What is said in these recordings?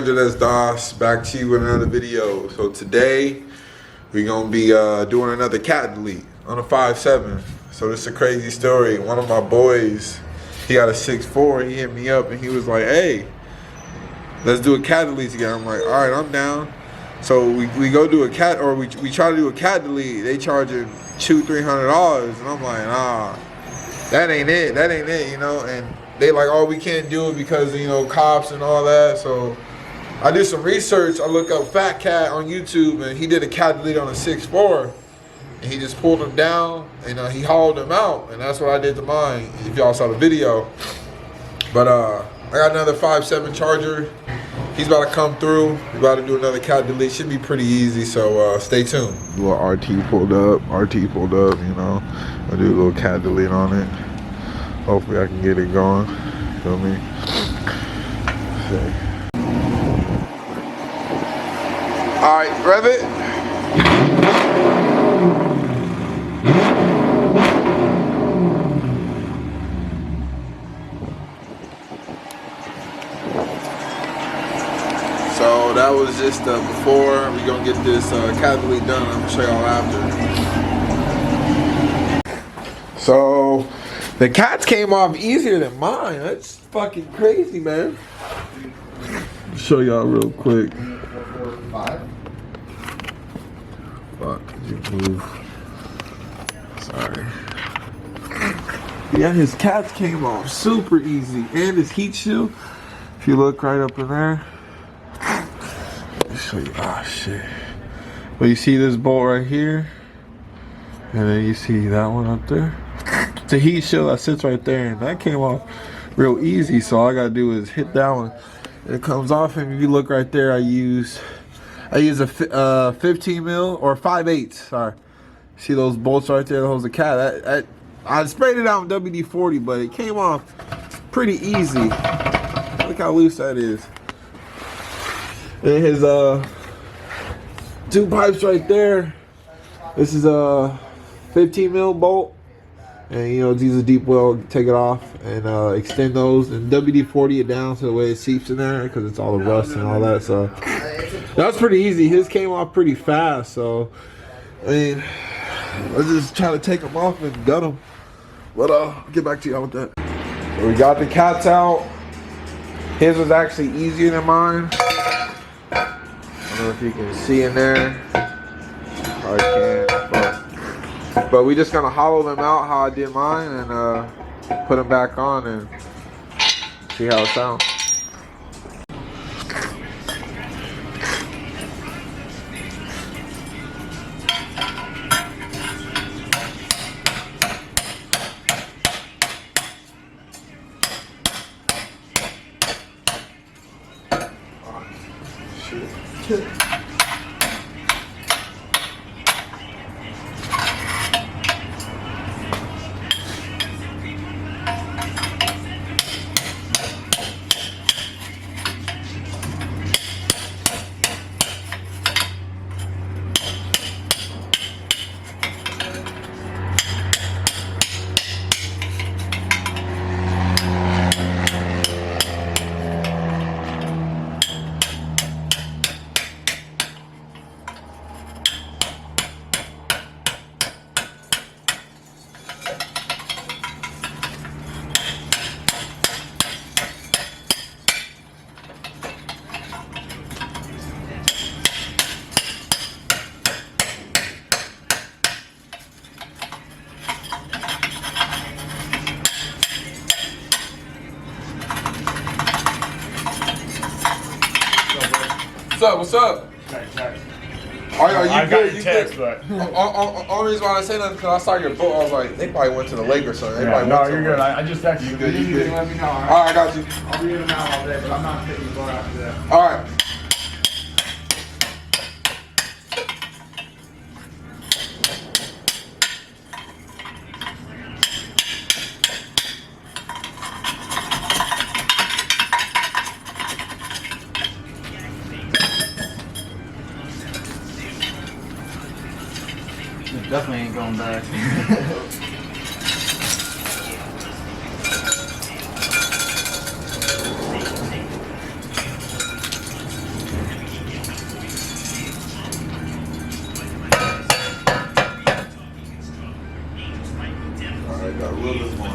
Andres Das, back to you with another video. So today we're gonna be doing another cat delete on a 5.7. So this is a crazy story. One of my boys, he got a 6.4. He hit me up and he was like, "Hey, let's do a cat delete together." I'm like, "All right, I'm down." So we go do a cat, or we try to do a cat delete. They charging $200-300, and I'm like, nah, that ain't it, you know. And they like, "Oh, we can't do it because of, you know, cops and all that." So I did some research. I looked up Fat Cat on YouTube, and he did a cat delete on a 6.4, and he just pulled him down, and he hauled him out, and that's what I did to mine. If y'all saw the video, but I got another 5.7 charger. He's about to come through. We're about to do another cat delete. Should be pretty easy, so stay tuned. A little RT pulled up, you know. I'll do a little cat delete on it. Hopefully I can get it going. Feel me? Alright, rev it. So that was just before. We're gonna get this cat delete done. I'm gonna show y'all after. So the cats came off easier than mine. That's fucking crazy, man. Show y'all real quick. 5. Fuck, could you move? Sorry. Yeah, his cats came off super easy, and his heat shield. If you look right up in there. Show you. Oh shit. Well, you see this bolt right here, and then you see that one up there. It's a heat shield that sits right there, and that came off real easy. So all I gotta do is hit that one. It comes off, and if you look right there, I use a 15 mil or 5/8. Sorry. See those bolts right there that holds the cat? I sprayed it out in WD-40, but it came off pretty easy. Look how loose that is. And his 2 pipes right there. This is a 15 mil bolt, and you know, these are deep well. Take it off and extend those, and WD-40 it down so the way it seeps in there, because it's all the rust and all that. So that's pretty easy. His came off pretty fast. So I mean, let's just try to take them off and gut them. But I'll get back to y'all with that. So we got the cats out. His was actually easier than mine. I don't know if you can see in there. Probably can't, but we just gonna hollow them out how I did mine, and put them back on and see how it sounds. What's up? Are you I got good? your text, but only reason why I say nothing because I saw your boat. I was like, they probably went to the lake or something. yeah, no, you're good. I just texted you. You good? You good? Let me know. All right, I got you. I'll be in and out all day, but I'm not taking the boat after that. All right. Definitely ain't going back. little bit more.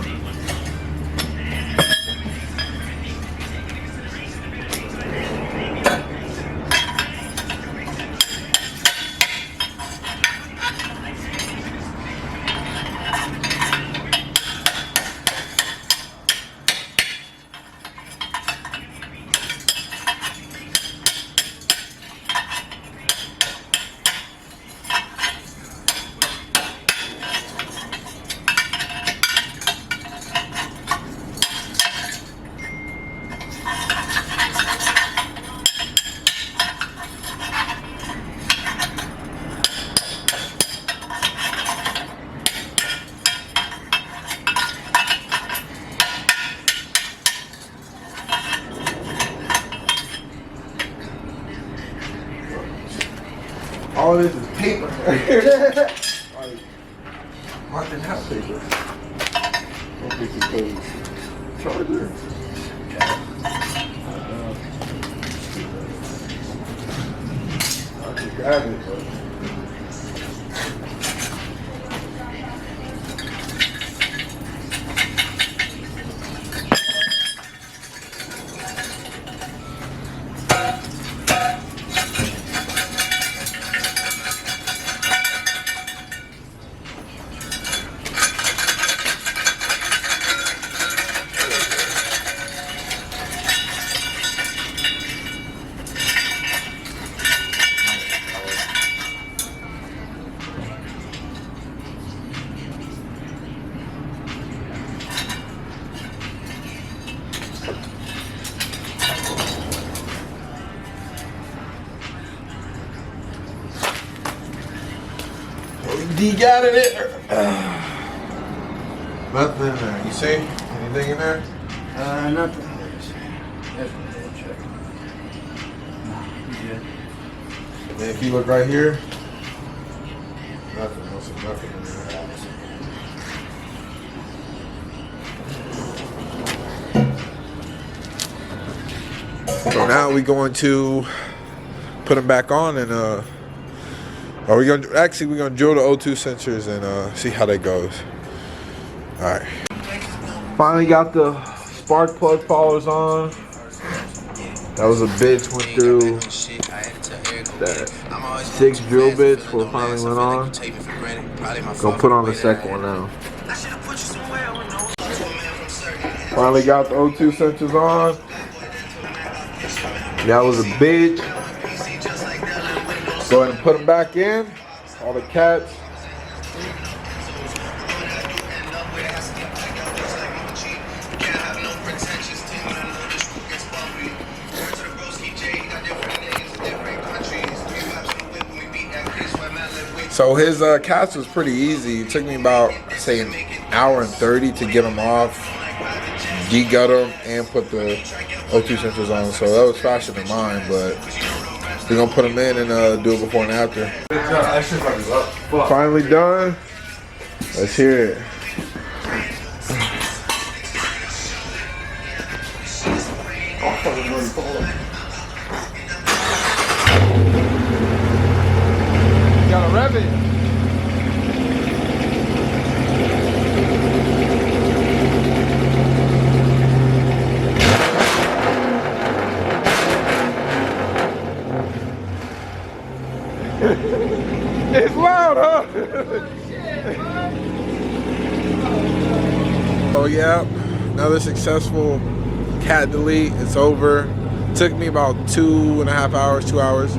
All this is paper. Like, Martin house paper. Don't think it's crazy. Charger. I just grab it, but. D got it in there. Nothing in there. You see? Anything in there? Nothing. That's one little check. Yeah. And then if you look right here, nothing else. Nothing in there. So now we're going to put them back on and we're gonna drill the O2 sensors and see how that goes. All right. Finally got the spark plug followers on. That was a bitch. Went through that 6 drill bits before it finally went on. Gonna put on the second one now. Finally got the O2 sensors on. That was a bitch. Go ahead and put them back in. All the cats. So his cats was pretty easy. It took me about, say, an hour and 30 to get them off, de-gut them, and put the O2 sensors on. So that was faster than mine, but we're gonna put them in and do it before and after. Finally done. Let's hear it. You gotta rev it. It's loud, huh? Oh yeah, another successful cat delete. It's over. Took me about 2.5 hours, 2 hours.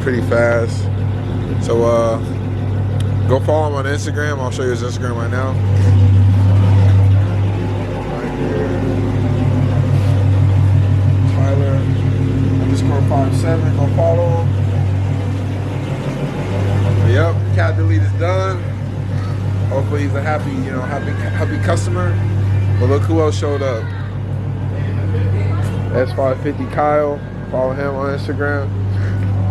Pretty fast. So go follow him on Instagram. I'll show you his Instagram right now. Right here. Tyler_57. Go follow him. Yep, cat delete is done. Hopefully he's a happy, happy customer. But look who else showed up. S550 Kyle. Follow him on Instagram.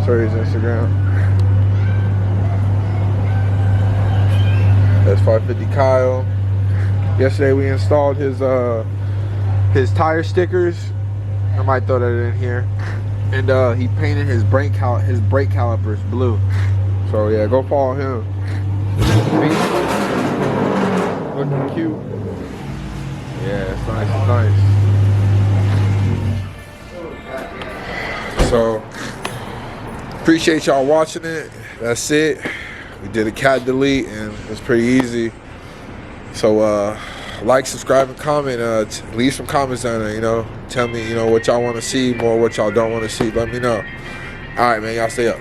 Sorry, his Instagram. S550 Kyle. Yesterday we installed his tire stickers. I might throw that in here. And he painted his brake calipers blue. So yeah, go follow him. Looking cute. Yeah, it's nice, it's nice. So, appreciate y'all watching it. That's it. We did a cat delete and it was pretty easy. So, like, subscribe, and comment. Leave some comments down there, you know. Tell me, you know, what y'all want to see, more what y'all don't want to see. Let me know. All right, man, y'all stay up.